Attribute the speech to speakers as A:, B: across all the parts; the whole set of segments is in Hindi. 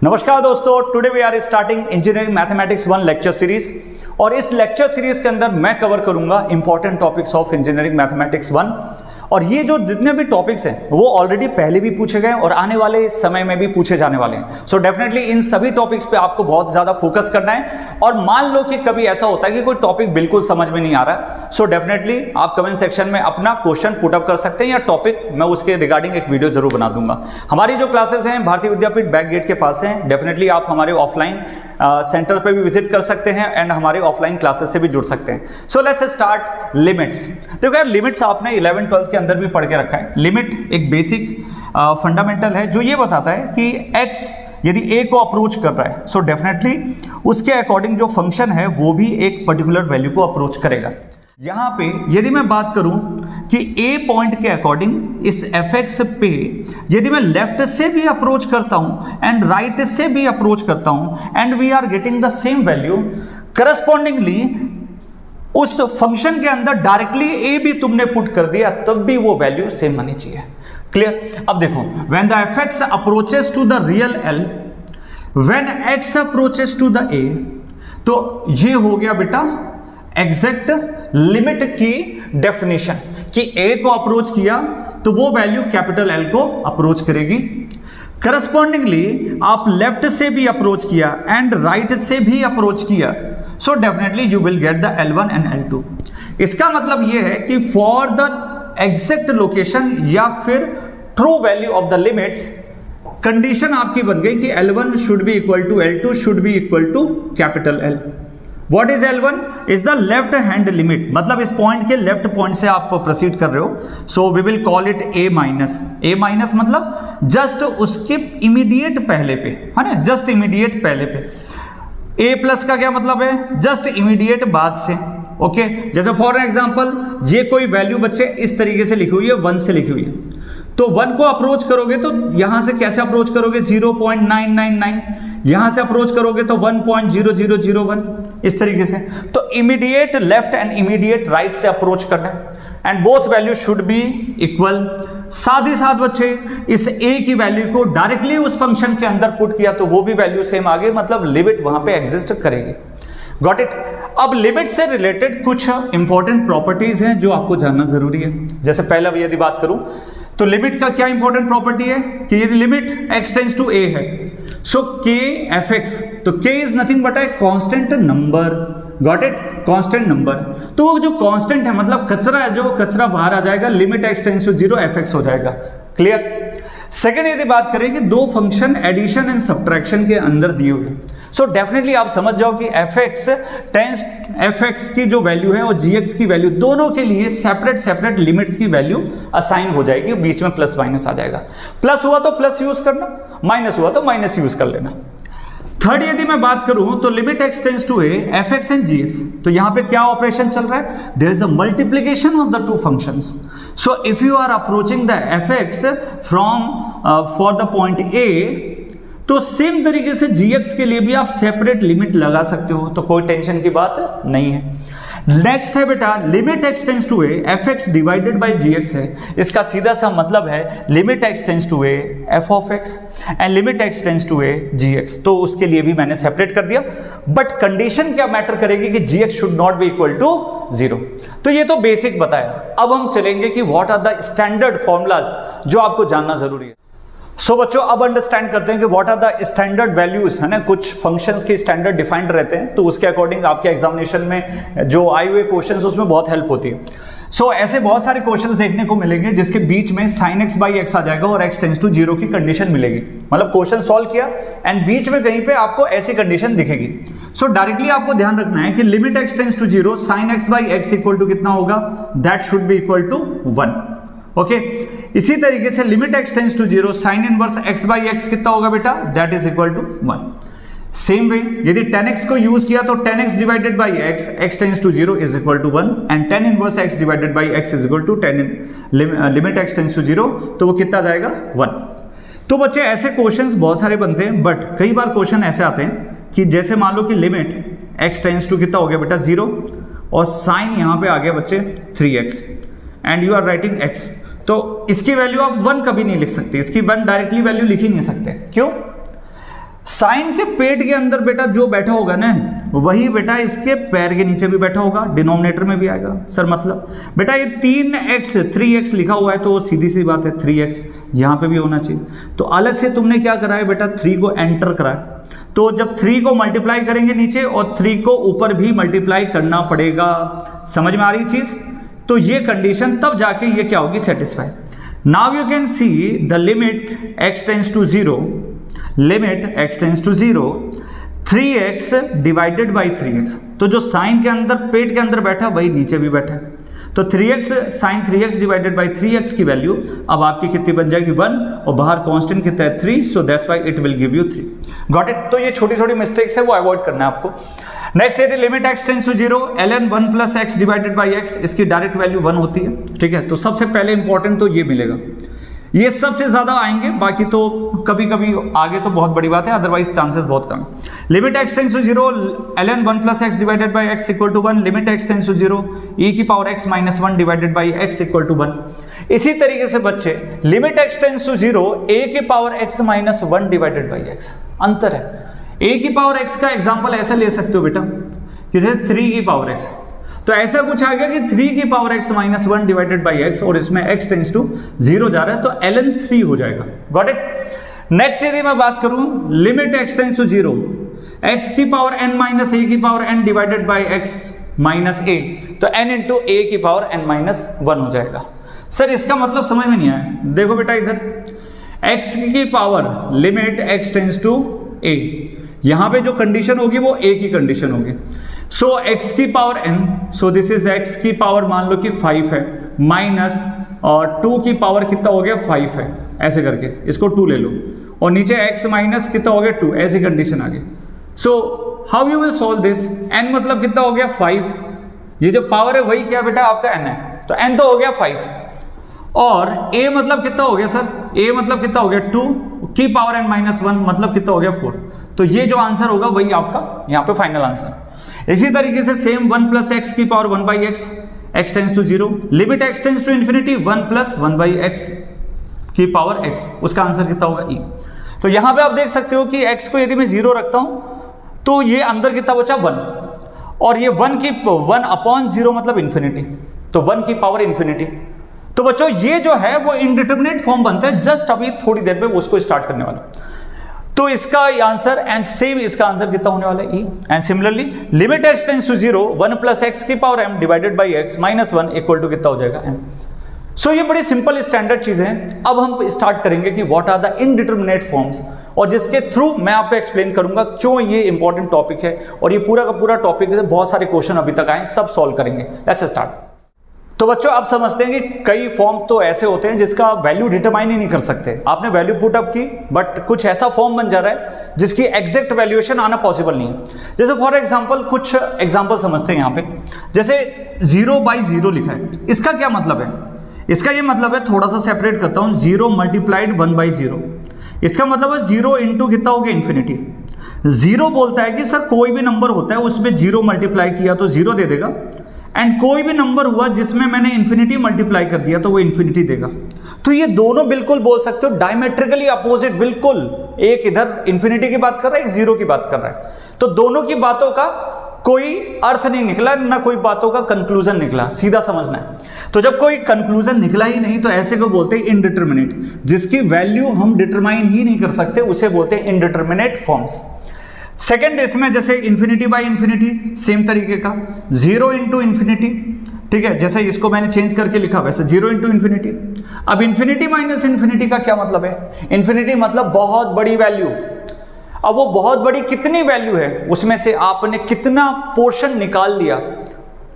A: नमस्कार दोस्तों, today we are starting engineering mathematics 1 lecture series. और इस लेक्चर सीरीज के अंदर मैं कवर करूंगा important topics of engineering mathematics 1। और ये जो जितने भी टॉपिक्स हैं वो ऑलरेडी पहले भी पूछे गए और आने वाले समय में भी पूछे जाने वाले हैं। सो डेफिनेटली इन सभी टॉपिक्स पे आपको बहुत ज्यादा फोकस करना है। और मान लो कि कभी ऐसा होता है कि कोई टॉपिक बिल्कुल समझ में नहीं आ रहा, सो डेफिनेटली आप कमेंट सेक्शन में अपना क्वेश्चन पुट अप कर सकते हैं या टॉपिक मैं उसके रिगार्डिंग एक वीडियो जरूर बना दूंगा। हमारी जो क्लासेस हैं भारतीय विद्यापीठ बैक गेट के पास हैं। डेफिनेटली आप हमारे ऑफलाइन सेंटर पे भी विजिट कर सकते हैं एंड हमारे ऑफलाइन क्लासेस से भी जुड़ सकते हैं। So let's start limits. देखो यार, लिमिट्स आपने 11th 12th के अंदर भी पढ़ के रखा है। लिमिट एक बेसिक फंडामेंटल है जो ये बताता है कि x यदि a को अप्रोच कर रहा है, सो डेफिनेटली उसके अकॉर्डिंग जो फंक्शन है वो भी एक पर्टिकुलर वैल्यू को अप्रोच करेगा। यहां पे यदि मैं बात करूं कि a पॉइंट के अकॉर्डिंग इस fx पे यदि मैं लेफ्ट से भी अप्रोच करता हूं एंड राइट से भी अप्रोच करता हूं and we are getting the same value, correspondingly उस फंक्शन के अंदर डायरेक्टली a भी तुमने पुट कर दिया तब भी वो वैल्यू सेम आनी चाहिए। क्लियर? अब देखो, when the fx approaches to the real l, when x approaches to the a, तो ये हो गया बेटा एग्जैक्ट लिमिट की डेफिनेशन कि a को अप्रोच किया तो वो वैल्यू कैपिटल L को अप्रोच करेगी। करस्पॉन्डिंगली आप लेफ्ट से भी अप्रोच किया एंड राइट से भी अप्रोच किया, so definitely you will get the L1 and L2। इसका मतलब यह है कि फॉर द एग्जैक्ट लोकेशन या फिर true value of the limits, condition आपकी बन गई कि L1 should be equal to L2 should be equal to capital L। What is L1? Is the left hand limit, मतलब इस पॉइंट के लेफ्ट पॉइंट से आप प्रोसीड कर रहे हो, so we will call it A minus. A minus मतलब जस्ट उसके इमीडिएट पहले पे, है ना, जस्ट इमीडिएट पहले पे। A प्लस का क्या मतलब है? जस्ट इमीडिएट बाद से। ओके, जैसे फॉर एग्जांपल ये कोई वैल्यू बच्चे इस तरीके से लिखी हुई है, 1 से लिखी हुई है, तो 1 को अप्रोच करोगे तो यहां से कैसे अप्रोच करोगे? 0.999। यहां से अप्रोच करोगे तो 1.0001, इस तरीके से। तो immediate left and immediate right से अप्रोच करना है and both value should be equal. साथ ही साथ बच्चे इस a की वैल्यू को डायरेक्टली उस फंक्शन के अंदर पुट किया तो वो भी वैल्यू सेम आ गई, मतलब लिमिट वहां पे एग्जिस्ट करेगी। Got it? अब लिमिट से रिलेटेड कुछ इंपॉर्टेंट प्रॉपर्टीज हैं जो आपको जानना जरूरी है। जैसे पहला यदि बात करूं तो लिमिट का क्या इंपॉर्टेंट प्रॉपर्टी है कि यदि limit x tends to a है, सो k fx, तो k is nothing but a constant number. Got it? Constant number. तो वो जो कांस्टेंट है मतलब कचरा है, जो कचरा बाहर आ जाएगा, limit x tends to 0 fx हो जाएगा। क्लियर? सेकेंड यदि बात करें कि दो फंक्शन एडिशन एंड सब्ट्रैक्शन के अंदर दिए हुए, सो डेफिनेटली आप समझ जाओ कि fx की जो वैल्यू है और gx की वैल्यू दोनों के लिए सेपरेट लिमिट्स की वैल्यू असाइन हो जाएगी, बीच में प्लस माइनस आ जाएगा। प्लस हुआ तो प्लस यूज करना, माइनस हुआ तो माइनस यूज कर लेना। थर्ड यदि मैं बात करूं तो limit x tends to a fx and gx, तो यहां पे क्या ऑपरेशन चल रहा है? There is a multiplication of the two functions. So if you are approaching the fx from for the point a, तो सेम तरीके से gx के लिए भी आप सेपरेट लिमिट लगा सकते हो, तो कोई टेंशन की बात नहीं है। नेक्स्ट है बेटा limit x tends to a fx divided by gx है। इसका सीधा सा मतलब है limit x tends to a f of x and limit x tends to a gx, तो उसके लिए भी मैंने सेपरेट कर दिया। बट कंडीशन क्या मैटर करेगी कि gx should not be equal to 0। तो ये तो बेसिक बताया। अब हम चलेंगे कि what are the standard formulas जो आपको जानना जरूरी है। सो बच्चों, अब अंडरस्टैंड करते हैं कि what are the standard values, है ना। कुछ फंक्शंस के स्टैंडर्ड डिफाइंड रहते हैं, तो उसके अकॉर्डिंग आपके एग्जामिनेशन में जो आए हुए क्वेश्चंस उसमें बहुत हेल्प होती है। सो ऐसे बहुत सारे क्वेश्चंस देखने को मिलेंगे जिसके बीच में sin x बाई x आ जाएगा और x टेंड्स टू 0 की कंडीशन मिलेगी, मतलब क्वेश्चन सॉल्व किया एंड बीच में कहीं पे आपको ऐसी कंडीशन दिखेगी। सो डायरेक्टली आपको ध्यान रखना है कि limit x tends to 0 sin x by x equal to कितना होगा? That should be equal to 1। Okay, इसी तरीके से limit x tends to 0 sine inverse x by x कितना होगा बेटा? That is equal to 1। Same way यदि 10x को यूज किया तो 10x divided by x tends to 0 is equal to 1 and 10 inverse x divided by x is equal to 10 limit x tends to 0, तो वो कितना जाएगा? 1। तो बच्चे ऐसे क्वेश्चंस बहुत सारे बनते हैं, बट कई बार क्वेश्चन ऐसे आते हैं कि जैसे मान लो कि लिमिट x टेंड्स टू कितना हो गया बेटा? 0, और साइन यहां पे आ गया बच्चे 3x and you are writing x, तो इसकी वैल्यू आप 1 कभी नहीं लिख सकते, इसकी 1 डायरेक्टली वैल्यू लिख ही नहीं सकते। क्यों? साइन के पेट के अंदर बेटा जो बैठा होगा ना, वही बेटा इसके पैर के नीचे भी बैठा होगा, डिनोमिनेटर में भी आएगा। सर मतलब बेटा ये 3x लिखा हुआ है तो सीधी सी बात है 3x यहाँ पे भी होना चाहिए। तो अलग से तुमने क्या करा है बेटा, 3 को एंटर कराया, तो जब 3 को मल्टीप्लाई करेंगे नीचे और 3 को ऊपर भी मल्टीप्लाई करना पड़ेगा। समझ में आ रही चीज? तो ये कंडीशन तब जाके ये क्या होगी, satisfy. Now you can see the limit x tends to 0, limit x tends to 0, 3x divided by 3x। तो जो साइन के अंदर पेट के अंदर बैठा वही नीचे भी बैठा है, तो 3x sign 3x divided by 3x की वैल्यू अब आपकी कितनी बन जाएगी 1, और बाहर कांस्टेंट कितना है 3, so that's why it will give you 3। Got it? तो ये छोटी छोटी मिस्टेक्स है वो अवॉइड करना है आपको। नेक्स्ट यदि limit x tends to 0, ln 1 plus x divided by x, इसकी डायरेक्ट वैल्यू 1 होती है। ठीक है, तो सबसे पहले इंपॉर्टेंट तो ये मिलेगा, ये सबसे ज्यादा आएंगे, बाकी तो कभी कभी आगे तो बहुत बड़ी बात है, अदरवाइज चांसेस बहुत कम है। Limit x tends to 0, ln 1 plus x divided by x equal to 1, limit x tends to 0, e की power x minus 1 divided by x equal to 1। इसी तरीके से बच्चे limit x tends to 0, a की power x minus 1 divided by x, अंतर है। a की पावर x का एग्जाम्पल ऐसा ले सकते हो बेटा कि जैसे 3 की पावर x, तो ऐसा कुछ आ गया कि 3 की power x minus 1 divided by x, और इसमें x टेंड्स टू 0 जा रहा है तो ln 3 हो जाएगा। Got it? नेक्स्ट यदि मैं बात करूं limit x tends to 0, x की पावर n माइनस a की power n divided by x minus a, तो n इंटू a की पावर n माइनस 1 हो जाएगा। सर इसका मतलब समझ में नहीं आया। देखो बेटा इधर x की power limit x tends to a, यहां पे जो कंडीशन होगी वो a की कंडीशन होगी। सो x की power n, so this is x की पावर मान लो कि 5 है, माइनस और 2 की पावर कितना हो गया 5 है, ऐसे करके इसको 2 ले लो, और नीचे x माइनस कितना हो गया 2, ऐसी कंडीशन आ गई। So how you will solve this? n मतलब कितना हो गया 5, ये जो पावर है वही क्या बेटा आपका n है, तो n तो हो गया 5, और a मतलब कितना हो गया सर, a मतलब कितना हो गया 2 की पावर n माइनस 1 मतलब कितना हो गया 4। तो ये जो आंसर होगा वही आपका यहाँ पे फाइनल आंसर। इसी तरीके से सेम 1 प्लस एक्स की power 1 by x, x tends to 0, limit x tends to infinity 1 plus 1 by x की पावर एक्स, उसका आंसर कितना होगा ई। तो यहां पे आप देख सकते हो कि x को यदि मैं 0 रखता हूं तो ये अंदर कितना बचा 1, और ये 1 अपॉन 0 मतलब इन्फिनिटी, तो 1 की पावर इन्फिनिटी। तो बच्चों ये जो है वो इनडिटरमिनेट फॉर्म बनता है, जस्ट अभी थोड़ी देर में उसको स्टार्ट करने वाला। तो इसका आंसर एंड सेम इसका आंसर कितना होने वाला है e. And similarly limit x tends to 0, 1 plus x की power m divided by x minus 1 equal to कितना हो जाएगा m। सो ये बड़ी सिंपल स्टैंडर्ड चीजें हैं। अब हम स्टार्ट करेंगे कि what are the indeterminate forms, और जिसके थ्रू मैं आपको एक्सप्लेन करूंगा क्यों ये इंपॉर्टेंट टॉपिक है, और ये पूरा का पूरा टॉपिक है, बहुत सारे क्वेश्चन अभी तक आए सब सॉल्व करेंगे। Let's start. तो बच्चों आप समझते हैं कि कई फॉर्म तो ऐसे होते हैं जिसका वैल्यू डिटरमाइन ही नहीं कर सकते। आपने वैल्यू पुट अप की बट कुछ ऐसा फॉर्म बन जा रहा है जिसकी एग्जैक्ट वैल्यूएशन आना पॉसिबल नहीं है। जैसे फॉर एग्जांपल कुछ एग्जांपल समझते हैं यहाँ पे, जैसे 0/0 लिखा है, इसका क्या मतलब है? इसका ये मतलब है, थोड़ा सा सेपरेट करता हूँ, 0 मल्टीप्लाइड 1/0, इसका मतलब है 0 इंटू कितना हो गया इन्फिनिटी। 0 बोलता है कि सर कोई भी नंबर होता है उसमें 0 मल्टीप्लाई किया तो 0 दे देगा, एंड कोई भी नंबर हुआ जिसमें मैंने इन्फिनिटी मल्टीप्लाई कर दिया तो वो इन्फिनिटी देगा। तो ये दोनों बिल्कुल बोल सकते हो डायमेट्रिकली अपोजिट, बिल्कुल, एक इधर इन्फिनिटी की बात कर रहा है, एक 0 की बात कर रहा है। तो दोनों की बातों का कोई अर्थ नहीं निकला, ना कोई बातों का कंक्लूजन निकला, सीधा समझना है। तो जब कोई कंक्लूजन निकला ही नहीं तो ऐसे को बोलते हैं इनडिटरमिनेट, जिसकी वैल्यू हम डिटरमाइन ही नहीं कर सकते उसे बोलते हैं इनडिटरमिनेट फॉर्म्स। सेकेंड इसमें जैसे इन्फिनिटी बाई इन्फिनिटी, सेम तरीके का 0 इंटू इन्फिनिटी, ठीक है, जैसे इसको मैंने चेंज करके लिखा वैसे 0 इंटू इन्फिनिटी। अब इन्फिनिटी माइनस इन्फिनिटी का क्या मतलब है? इन्फिनिटी मतलब बहुत बड़ी वैल्यू। अब वो बहुत बड़ी कितनी वैल्यू है, उसमें से आपने कितना पोर्शन निकाल लिया,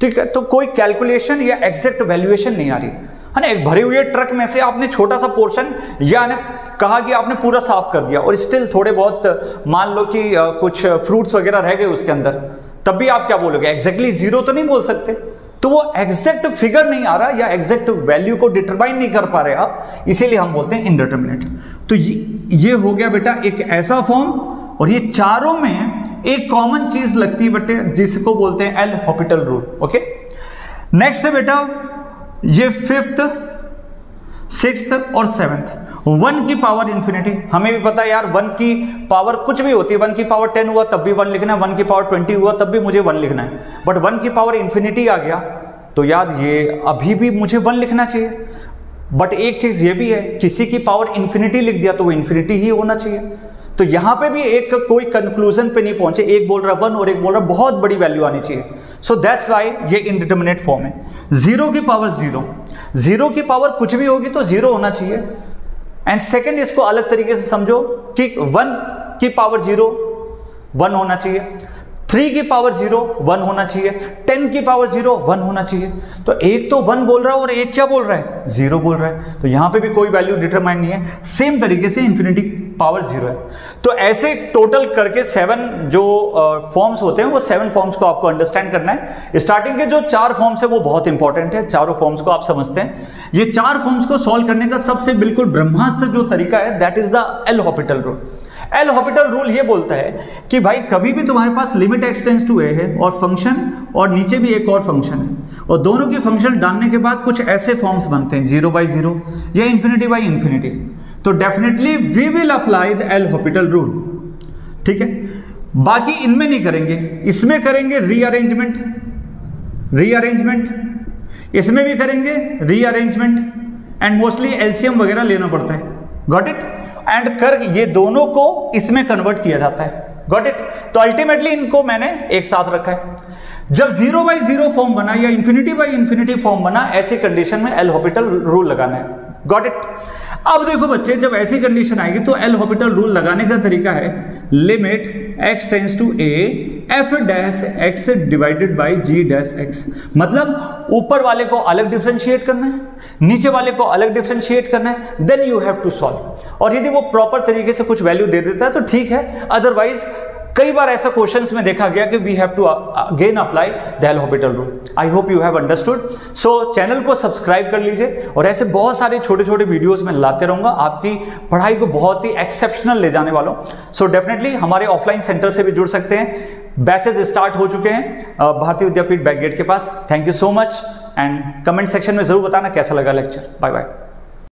A: ठीक है, तो कोई कैलकुलेशन या एग्जैक्ट वैल्यूएशन नहीं आ रही है ना। एक भरे हुए ट्रक में से आपने छोटा सा पोर्शन, या कहा कि आपने पूरा साफ कर दिया और स्टिल थोड़े बहुत मान लो कि कुछ फ्रूट्स वगैरह रह गए उसके अंदर, तब भी आप क्या बोलोगे? एग्जैक्टली 0 तो नहीं बोल सकते। तो वो एग्जैक्ट फिगर नहीं आ रहा या एग्जैक्ट वैल्यू को डिटरमाइन नहीं कर पा रहे आप, इसीलिए हम बोलते हैं इनडिटरमिनेट। तो ये हो गया बेटा एक ऐसा फॉर्म, और ये चारों में एक कॉमन चीज लगती है बेटे जिसको बोलते हैं L Hopital rule. Okay, next है बेटा ये 5th, 6th और 7th, 1 की पावर इंफिनिटी, हमें भी पता है यार 1 की पावर कुछ भी होती है, 1 की पावर 10 हुआ तब भी 1 लिखना है, 1 की पावर 20 हुआ तब भी मुझे 1 लिखना है, बट 1 की पावर इंफिनिटी आ गया तो यार ये अभी भी मुझे 1 लिखना चाहिए। बट एक चीज ये भी है, किसी की पावर इंफिनिटी लिख दिया तो वो इंफिनिटी ही होना चाहिए। तो यहां पे भी एक कोई कंक्लूजन पे नहीं पहुंचे, एक बोल रहा 1 और एक बोल रहा बहुत बड़ी वैल्यू आनी चाहिए। सो दैट्स वाई ये इंडिटरमिनेट फॉर्म है। 0 की पावर 0, 0 की पावर कुछ भी होगी तो 0 होना चाहिए। एंड सेकेंड, इसको अलग तरीके से समझो कि 1 की पावर 0 1 होना चाहिए, 3 की पावर 0 1 होना चाहिए, 10 की पावर 0 1 होना चाहिए। तो एक तो 1 बोल रहा है और एक क्या बोल रहा है, 0 बोल रहा है, तो यहां पे भी कोई वैल्यू डिटरमाइन नहीं है। सेम तरीके से इंफिनिटी पावर 0 है। तो ऐसे टोटल करके 7 जो फॉर्म्स होते हैं वो 7 फॉर्म्स को आपको अंडरस्टैंड करना है। स्टार्टिंग के जो 4 फॉर्म्स है वो बहुत इंपॉर्टेंट है, चारों फॉर्म्स को आप समझते हैं। ये 4 फॉर्म्स को सॉल्व करने का सबसे बिल्कुल ब्रह्मास्त्र जो तरीका है that is the L Hopital rule. L Hopital rule ये बोलता है कि भाई कभी भी तुम्हारे पास लिमिट एक्स टेंड्स टू ए है और फंक्शन और नीचे भी एक और फंक्शन है और दोनों के फंक्शन डालने के बाद कुछ ऐसे फॉर्म्स बनते हैं 0/0 या इंफिनिटी बाई इंफिनिटी, तो definitely we will apply the L Hopital rule. ठीक है, बाकी इनमें नहीं करेंगे, इसमें करेंगे रीअरेंजमेंट, इसमें भी करेंगे रीअरेंजमेंट एंड मोस्टली एलसीएम वगैरह लेना पड़ता है। Got it? एंड कर ये दोनों को इसमें कन्वर्ट किया जाता है। Got it? तो अल्टीमेटली इनको मैंने एक साथ रखा है। जब 0/0 फॉर्म बना या इंफिनिटी बाई इंफिनिटी फॉर्म बना, ऐसी कंडीशन में एल हॉपिटल रूल लगाना है। Got it? अब देखो बच्चे, जब ऐसी कंडीशन आएगी तो एल हॉपिटल रूल लगाने का तरीका है limit x tends to a f dash x divided by g dash x. मतलब ऊपर वाले को अलग डिफरेंशिएट करना है, नीचे वाले को अलग डिफरेंशिएट करना है, then you have to solve. और यदि वो प्रॉपर तरीके से कुछ वैल्यू दे देता है तो ठीक है, अदरवाइज कई बार ऐसा क्वेश्चंस में देखा गया कि we have to again apply the L Hopital rule. I hope you have understood. So channel को सब्सक्राइब कर लीजिए और ऐसे बहुत सारे छोटे छोटे वीडियोस में लाते रहूंगा, आपकी पढ़ाई को बहुत ही एक्सेप्शनल ले जाने वालों। सो डेफिनेटली हमारे ऑफलाइन सेंटर से भी जुड़ सकते हैं, बैचेस स्टार्ट हो चुके हैं भारतीय विद्यापीठ बैक गेट के पास। Thank you so much and comment section में जरूर बताना कैसा लगा लेक्चर। Bye bye.